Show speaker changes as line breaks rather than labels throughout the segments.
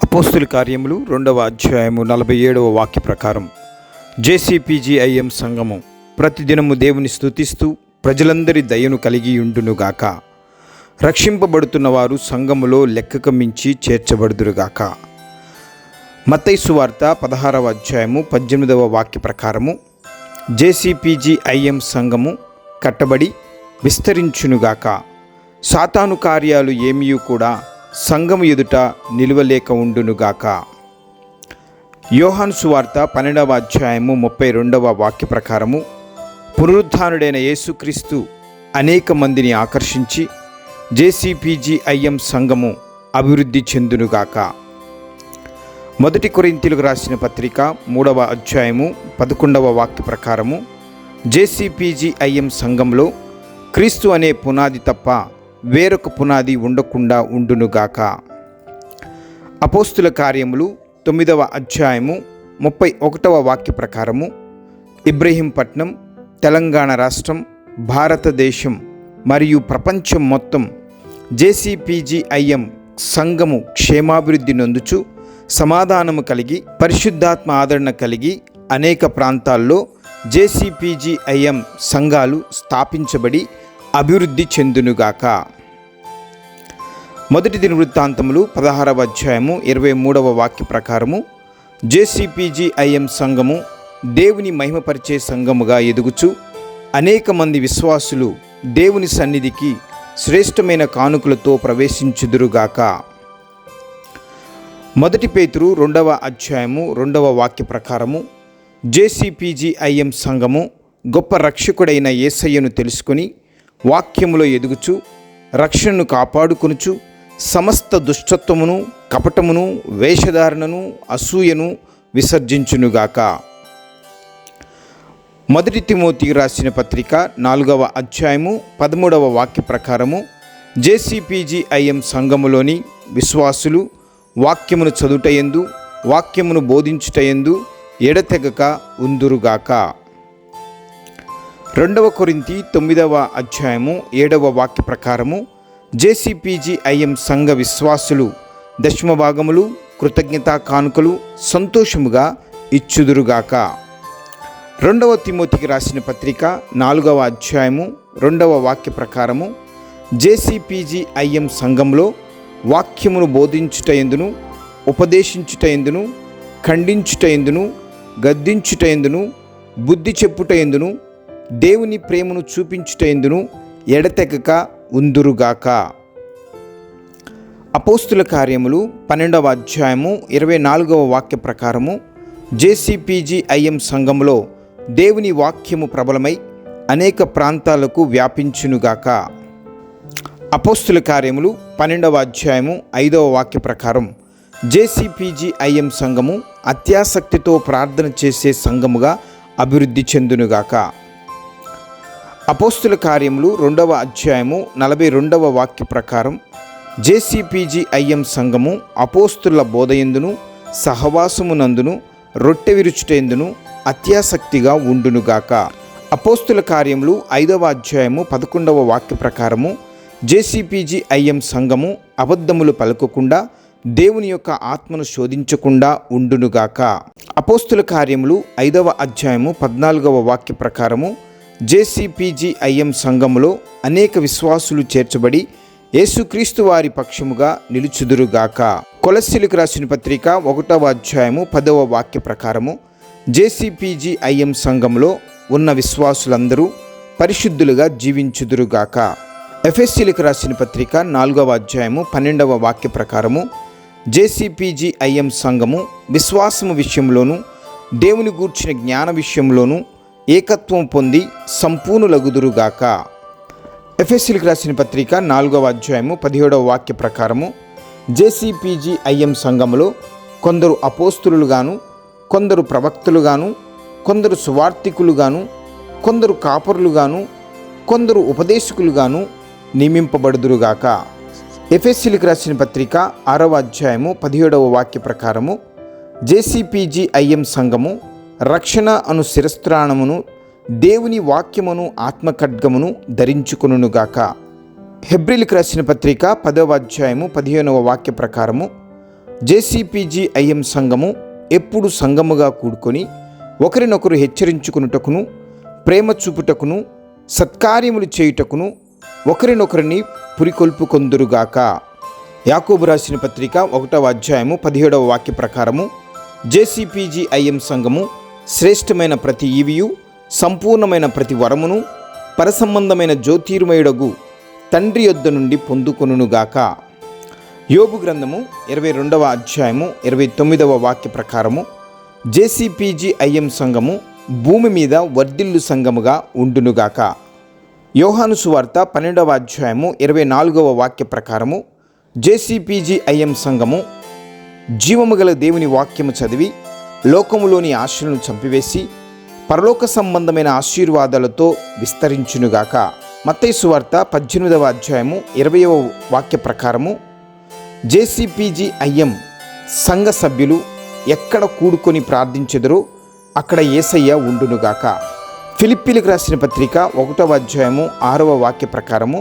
అపోస్తుల కార్యములు 2వ అధ్యాయము 47వ వాక్య ప్రకారం జేసీపీజీఐఎం సంఘము ప్రతిదినము దేవుని స్తుతిస్తూ ప్రజలందరి దయను కలిగి ఉండునుగాక. రక్షింపబడుతున్న వారు సంఘములో లెక్కకు మించి చేర్చబడుదురుగాక. మత్తయి సువార్త 16వ అధ్యాయము 18వ వాక్య ప్రకారము జేసీపీజీఐఎం సంఘము కట్టబడి విస్తరించునుగాక. సాతాను కార్యాలు ఏమీ కూడా సంఘము ఎదుట నిలువలేక ఉండునుగాక. యోహాను సువార్త 12వ అధ్యాయము 32వ వాక్య ప్రకారము పునరుత్థానుడైన యేసుక్రీస్తు అనేక మందిని ఆకర్షించి జేసీపీజీఐఎం సంఘము అభివృద్ధి చెందునుగాక. మొదటి కొరింథీయులకు రాసిన పత్రిక 3వ అధ్యాయము 11వ వాక్య ప్రకారము జేసీపీజీఐఎం సంఘంలో క్రీస్తు అనే పునాది తప్ప వేరొక పునాది ఉండకుండా ఉండునుగాక. అపోస్తుల కార్యములు 9వ అధ్యాయము 31వ వాక్య ప్రకారము ఇబ్రహీంపట్నం, తెలంగాణ రాష్ట్రం, భారతదేశం మరియు ప్రపంచం మొత్తం జేసీపీజీఐఎం సంఘము క్షేమాభివృద్ధి నొందుచు సమాధానము కలిగి పరిశుద్ధాత్మ ఆదరణ కలిగి అనేక ప్రాంతాల్లో జేసీపీజీఐఎం సంఘాలు స్థాపించబడి అభివృద్ధి చెందునుగాక. మొదటి దినవృత్తాంతములు 16వ అధ్యాయము 23వ వాక్య ప్రకారము జేసీపీజీఐఎం సంఘము దేవుని మహిమపరిచే సంఘముగా ఎదుగుచు అనేక మంది విశ్వాసులు దేవుని సన్నిధికి శ్రేష్టమైన కానుకలతో ప్రవేశించుదురుగాక. మొదటి పేతురు 2వ అధ్యాయము 2వ వాక్య ప్రకారము జేసీపీజీఐఎం సంఘము గొప్ప రక్షకుడైన యేసయ్యను తెలుసుకొని వాక్యములో ఎదుగుచు రక్షణను కాపాడుకొనుచు సమస్త దుష్టత్వమును, కపటమును, వేషధారణను, అసూయను విసర్జించునుగాక. మొదటి తిమోతికి రాసిన పత్రిక 4వ అధ్యాయము 13వ వాక్య ప్రకారము జేసీపీజీఐఎం సంఘములోని విశ్వాసులు వాక్యమును చదువుటయందు, వాక్యమును బోధించుటయందు ఎడతెగక ఉందురుగాక. 2వ కొరింథీ 9వ అధ్యాయము 7వ వాక్య ప్రకారము జేసీపీజీఐఎం సంఘ విశ్వాసులు దశమ భాగములు, కృతజ్ఞతా కానుకలు సంతోషముగా ఇచ్చుదురుగాక. 2వ తిమోతికి రాసిన పత్రిక 4వ అధ్యాయము 2వ వాక్య ప్రకారము జేసీపీజీఐఎం సంఘంలో వాక్యమును బోధించుటయందును, ఉపదేశించుటయందును, ఖండించుటయందును, గద్దించుటయందును, బుద్ధి చెప్పుటయందును, దేవుని ప్రేమను చూపించుటయందును ఎడతెగక ఉందురుగాక. అపోస్తుల కార్యములు 12వ అధ్యాయము 24వ వాక్య ప్రకారము జేసీపీజీఐఎం సంఘములో దేవుని వాక్యము ప్రబలమై అనేక ప్రాంతాలకు వ్యాపించునుగాక. అపోస్తుల కార్యములు 12వ అధ్యాయము 5వ వాక్య ప్రకారం జేసీపీజీఐఎం సంఘము అత్యాసక్తితో ప్రార్థన చేసే సంఘముగా అభివృద్ధి చెందునుగాక. అపోస్తుల కార్యములు 2వ అధ్యాయము 42వ వాక్య ప్రకారం జేసీపీజీఐఎం సంఘము అపోస్తుల బోధయందును, సహవాసమునందును, రొట్టె విరుచుటయందును అత్యాసక్తిగా ఉండునుగాక. అపోస్తుల కార్యములు 5వ అధ్యాయము 11వ వాక్య ప్రకారము జేసీపీజీఐఎం సంఘము అబద్ధములు పలకకుండా దేవుని యొక్క ఆత్మను శోధించకుండా ఉండునుగాక. అపోస్తుల కార్యములు 5వ అధ్యాయము 14వ వాక్య ప్రకారము జేసీపీజీఐఎం సంఘములో అనేక విశ్వాసులు చేర్చబడి యేసుక్రీస్తు వారి పక్షముగా నిలుచుదురుగాక. కొలస్సీలకు రాసిన పత్రిక 1వ అధ్యాయము 10వ వాక్య ప్రకారము జేసీపీజీఐఎం సంఘంలో ఉన్న విశ్వాసులందరూ పరిశుద్ధులుగా జీవించుదురుగాక. ఎఫెసీలకు రాసిన పత్రిక 4వ అధ్యాయము 12వ వాక్య ప్రకారము జేసీపీజీఐఎం సంఘము విశ్వాసము విషయంలోను, దేవుని గూర్చిన జ్ఞాన విషయంలోను ఏకత్వం పొంది సంపూర్ణులగుదురుగాక. ఎఫెసీలకు రాసిన పత్రిక 4వ అధ్యాయము 17వ వాక్య ప్రకారము జేసీపీజీఐఎం సంఘములో కొందరు అపోస్తులుగాను, కొందరు ప్రవక్తలుగాను, కొందరు సువార్తికులుగాను, కొందరు కాపరులుగాను, కొందరు ఉపదేశకులుగాను నియమింపబడుదురుగాక. ఎఫెసీలకు రాసిన పత్రిక 6వ అధ్యాయము 17వ వాక్య ప్రకారము జేసీపీజీఐఎం సంఘము రక్షణ అను శిరస్త్రాణమును, దేవుని వాక్యమును, ఆత్మఖడ్గమును ధరించుకొనుగాక. హెబ్రీలకు రాసిన పత్రిక 10వ అధ్యాయము 15వ వాక్య ప్రకారము జేసీపీజీఐఎం సంఘము ఎప్పుడు సంఘముగా కూడుకొని ఒకరినొకరు హెచ్చరించుకునుటకును, ప్రేమ చూపుటకును, సత్కార్యములు చేయుటకును ఒకరినొకరిని పురికొల్పుకొందురుగాక. యాకోబు రాసిన పత్రిక 1వ అధ్యాయము 17వ వాక్య ప్రకారము జేసీపీజీఐఎం సంఘము శ్రేష్టమైన ప్రతి ఈవియు, సంపూర్ణమైన ప్రతి వరమును పరసంబంధమైన జ్యోతిర్మయుడగు తండ్రి యొద్ద నుండి పొందుకొనుగాక. యోబు గ్రంథము 22వ అధ్యాయము 29వ వాక్య ప్రకారము జేసీపీజీఐఎం సంఘము భూమి మీద వర్ధిల్లు సంఘముగా ఉండునుగాక. యోహాను సువార్త 12వ అధ్యాయము 24వ వాక్య ప్రకారము జేసీపీజీఐఎం సంఘము జీవము గల దేవుని వాక్యము చదివి లోకములోని ఆశలను చంపివేసి పరలోక సంబంధమైన ఆశీర్వాదాలతో విస్తరించునుగాక. మత్తయి సువార్త 18వ అధ్యాయము 20వ వాక్య ప్రకారము జేసీపీజీఐఎం సంఘ సభ్యులు ఎక్కడ కూడుకొని ప్రార్థించెదరో అక్కడ యేసయ్య ఉండునుగాక. ఫిలిప్పీలకు రాసిన పత్రిక 1వ అధ్యాయము 6వ వాక్య ప్రకారము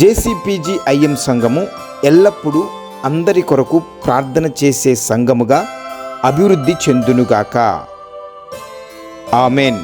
జేసీపీజీఐఎం సంఘము ఎల్లప్పుడూ అందరి కొరకు ప్రార్థన చేసే సంఘముగా అభివృద్ధి చెందునుగాక. ఆమెన్.